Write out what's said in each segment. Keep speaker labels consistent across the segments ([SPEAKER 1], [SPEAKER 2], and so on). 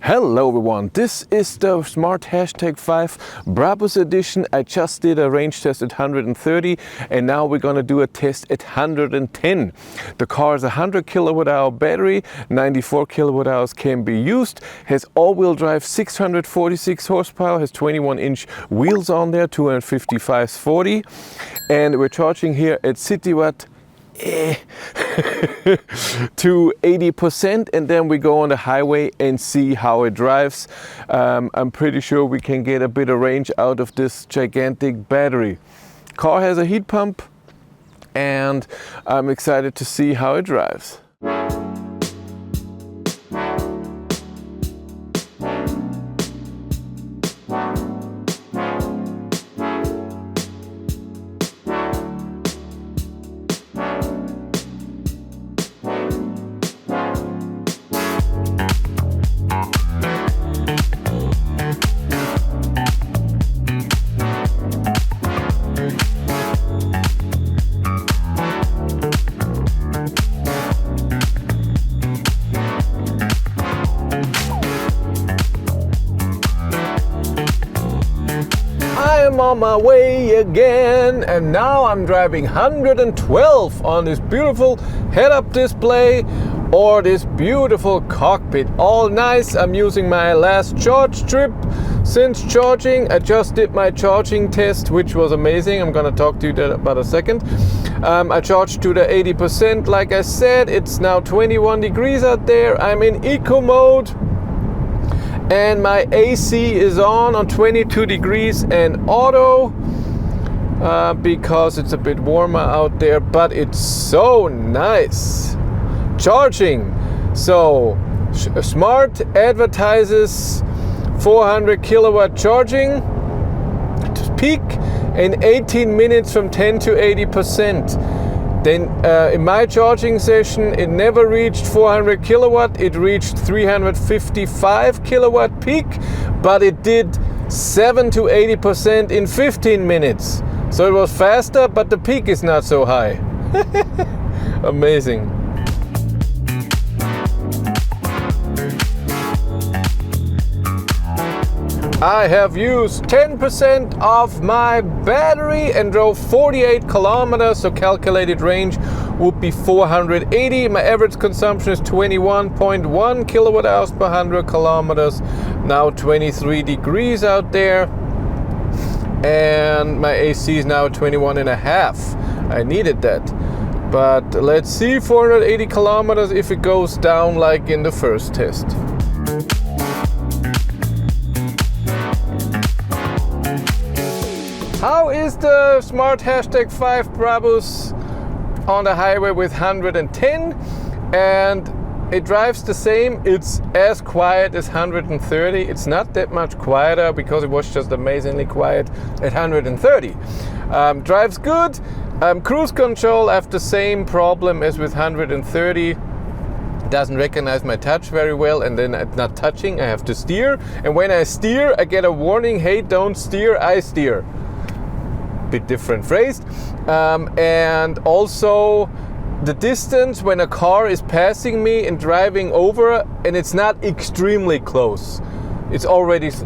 [SPEAKER 1] Hello everyone, this is the Smart #5 Brabus edition. I just did a range test at 130 and now we're gonna do a test at 110. The car is a 100 kWh battery, 94 kWh can be used, has all-wheel drive, 646 horsepower, has 21-inch wheels on there, 255/40, and we're charging here at City Watt to 80%, and then we go on the highway and see how it drives. I'm pretty sure we can get a bit of range out of this gigantic battery. Car has a heat pump and I'm excited to see how it drives. I'm on my way again, and now I'm driving 112 on this beautiful head-up display or this beautiful cockpit. All nice. I'm using my last charge trip since charging. I just did my charging test, which was amazing. I'm gonna talk to you about a second. I charged to the 80%. Like I said, it's now 21 degrees out there. I'm in eco mode. And my AC is on 22 degrees and auto because it's a bit warmer out there, but it's so nice. Charging. So Smart advertises 400 kilowatt charging to peak in 18 minutes from 10 to 80%. Then in my charging session, it never reached 400 kilowatt. It reached 355 kilowatt peak, but it did 7 to 80% in 15 minutes. So it was faster, but the peak is not so high. Amazing. I have used 10% of my battery and drove 48 kilometers, so calculated range would be 480. My average consumption is 21.1 kilowatt hours per 100 kilometers. Now 23 degrees out there, and my AC is now 21.5. I needed that. But let's see 480 kilometers if it goes down like in the first test. How is the Smart #5 Brabus on the highway with 110? And it drives the same. It's as quiet as 130. It's not that much quieter because it was just amazingly quiet at 130. Drives good. Cruise control, I have the same problem as with 130. Doesn't recognize my touch very well, and then I'm not touching, I have to steer. And when I steer, I get a warning, hey, don't steer, I steer. Bit different phrase. And also the distance when a car is passing me and driving over, and it's not extremely close. It's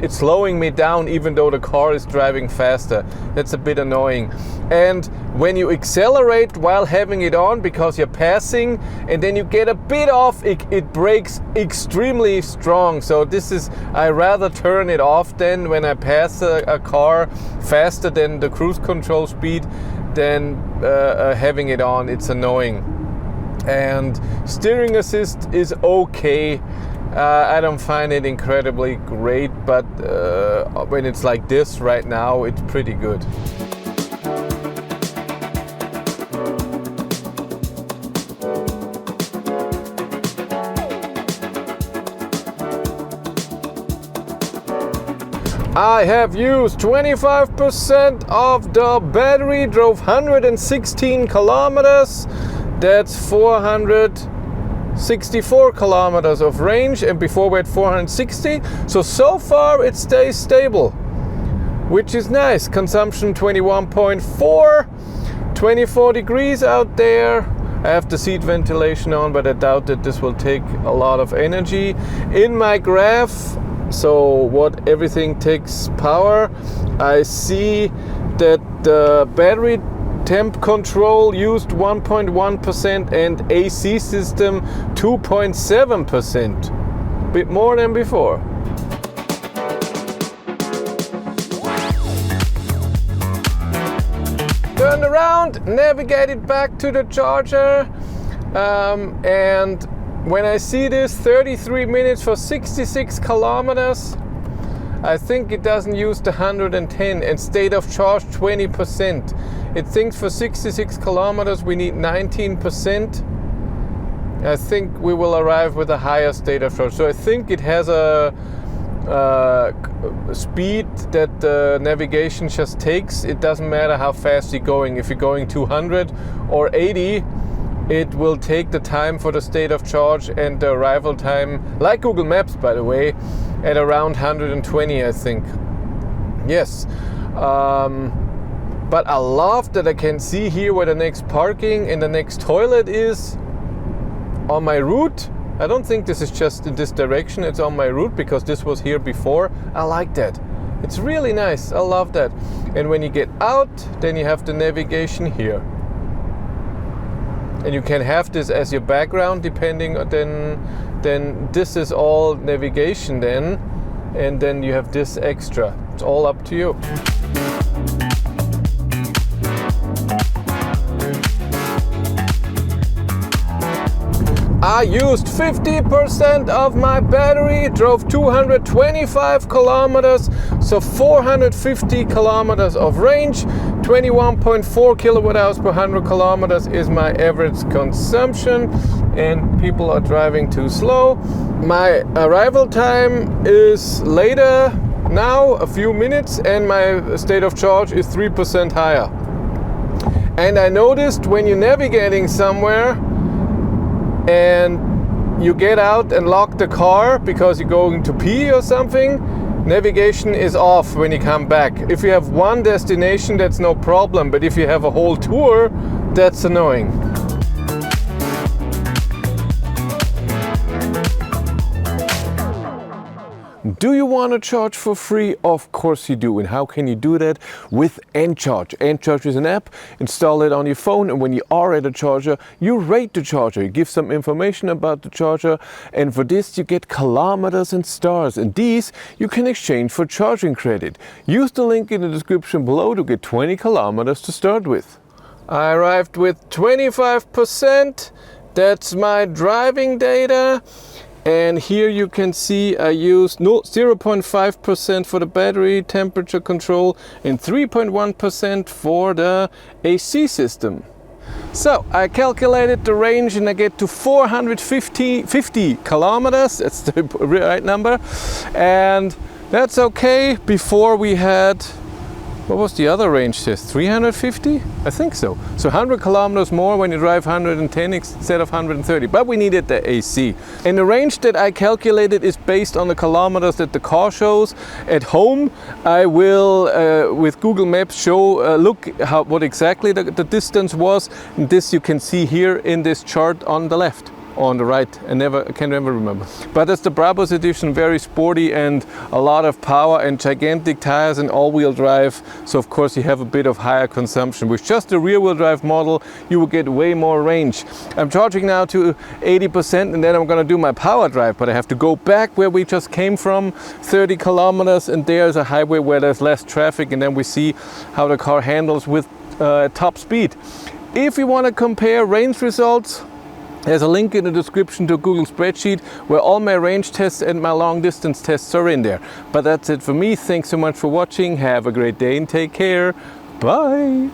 [SPEAKER 1] slowing me down even though the car is driving faster. That's a bit annoying. And when you accelerate while having it on because you're passing and then you get a bit off, it brakes extremely strong. So I rather turn it off then when I pass a car faster than the cruise control speed than having it on. It's annoying. And steering assist is okay. I don't find it incredibly great, but when it's like this right now, it's pretty good. I have used 25% of the battery, drove 116 kilometers. That's 464 kilometers of range, and before we had 460. So far it stays stable, which is nice. Consumption 21.4, 24 degrees out there. I have the seat ventilation on, but I doubt that this will take a lot of energy. In my graph, so what everything takes power, I see that the battery temp control used 1.1% and AC system 2.7%. Bit more than before. Turned around, navigated back to the charger, and when I see this 33 minutes for 66 kilometers, I think it doesn't use the 110 and state of charge 20%. It thinks for 66 kilometers we need 19%. I think we will arrive with a higher state of charge. So I think it has a speed that the navigation just takes. It doesn't matter how fast you're going. If you're going 200 or 80, it will take the time for the state of charge and the arrival time, like Google Maps by the way, at around 120 I think. Yes. But I love that I can see here where the next parking and the next toilet is on my route. I don't think this is just in this direction, it's on my route because this was here before. I like that. It's really nice, I love that. And when you get out, then you have the navigation here. And you can have this as your background depending, then this is all navigation then. And then you have this extra. It's all up to you. I used 50% of my battery, drove 225 kilometers, so 450 kilometers of range, 21.4 kilowatt hours per 100 kilometers is my average consumption, and people are driving too slow. My arrival time is later now, a few minutes, and my state of charge is 3% higher. And I noticed when you're navigating somewhere, and you get out and lock the car because you're going to pee or something, navigation is off when you come back. If you have one destination, that's no problem, but if you have a whole tour, that's annoying. Do you want to charge for free? Of course you do. And how can you do that? With ANDRCHARGE. ANDRCHARGE is an app. Install it on your phone, and when you are at a charger, you rate the charger. You give some information about the charger, and for this you get kilometers and stars, and these you can exchange for charging credit. Use the link in the description below to get 20 kilometers to start with. I arrived with 25%. That's my driving data. And here you can see I used 0.5% for the battery temperature control and 3.1% for the AC system. So I calculated the range and I get to 450 kilometers. That's the right number. And that's okay. Before we had, what was the other range test? 350? I think so. So 100 kilometers more when you drive 110 instead of 130. But we needed the AC. And the range that I calculated is based on the kilometers that the car shows. At home, I will, with Google Maps, show what exactly the distance was. And this you can see here in this chart on the left. On the right, I can never remember. But it's the Brabus edition, very sporty and a lot of power and gigantic tires and all-wheel drive. So of course you have a bit of higher consumption. With just the rear-wheel drive model, you will get way more range. I'm charging now to 80% and then I'm gonna do my power drive, but I have to go back where we just came from, 30 kilometers, and there's a highway where there's less traffic, and then we see how the car handles with top speed. If you wanna compare range results, there's a link in the description to Google Spreadsheet where all my range tests and my long distance tests are in there. But that's it for me. Thanks so much for watching. Have a great day and take care. Bye.